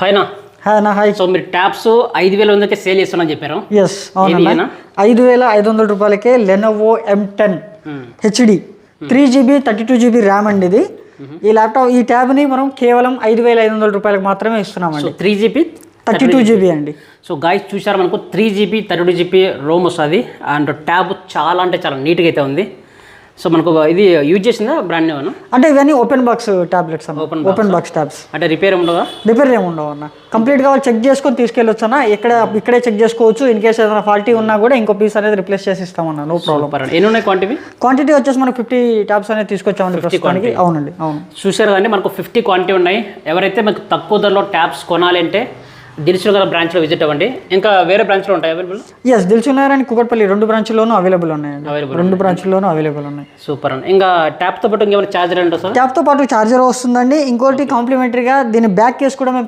Hi నా. Hi. So మీరు tabs 5,000 ఉందైతే sale చేస్తున్నాను చెప్పారు. ఎస్ అవునన్నా, 5,500 రూపాయలకే Lenovo M10 HD 3GB 32GB RAM అండి. ఇది ఈ ల్యాప్టాప్ ఈ ట్యాబ్ని మనం కేవలం 5,500 రూపాయలకు మాత్రమే ఇస్తున్నామండి. 3GB 32GB అండి. సో గాయస్ చూసారు, మనకు 3GB 32GB రోమ్ వస్తుంది. అండ్ ట్యాబ్ చాలా అంటే చాలా నీట్గా అయితే ఉంది. సో మనకు ఇది యూజ్ చేసిందా బ్రాండ్ న్యూ అంటే ఇవన్నీ ఓపెన్ బాక్స్ టాబ్లెట్స్ అన్న. ఓపెన్ బాక్స్ ట్యాబ్స్ అంటే రిపేర్ ఉండదా? రిపేర్ ఏమి ఉండవు అన్న. కంప్లీట్గా వాళ్ళు చెక్ చేసుకొని తీసుకెళ్ళొచ్చు అన్న. ఇక్కడే చెక్ చేసుకోవచ్చు. ఇన్ కేసు ఏదైనా ఫాల్టీ ఉన్నా కూడా ఇంకో పీస్ అనేది రిప్లేస్ చేసి ఇస్తామన్నా, నో ప్రాబ్లం. ఎన్ని ఉన్నాయి క్వాంటిటీ వచ్చేసి మనకు 50 ట్యాబ్స్ అనేది తీసుకొచ్చామండి ప్రస్తుతానికి. అవునండి, అవును. చూసారు కదండి, మనకు 50 క్వాంటిటీ ఉన్నాయి. ఎవరైతే మీకు తక్కువ ధరలో ట్యాబ్స్ కొనాలి అంటే దిల్సుఖ్ నగర్ బ్రాంచ్లో విజిట్ అవ్వండి. ఇంకా వేరే బ్రాంచ్లో ఉంటాయి available? Yes, Dilsukhnagar and Kukatpally 2 బ్రాంచ్ల్లోనూ అవైలబుల్ ఉన్నాయండి. 2 బ్రాంచ్ల్లోనూ అవైలబుల్ ఉన్నాయి. సూపర్ అండి. ఇంకా ట్యాబ్తో పాటు ఇంకేమైనా ఛార్జర్ ఉంటుంది సార్? ట్యాబ్తో పాటు ఛార్జర్ వస్తుందండి. ఇంకోటి కాంప్లిమెంటరీగా దీని బ్యాక్ కేస్ కూడా మేము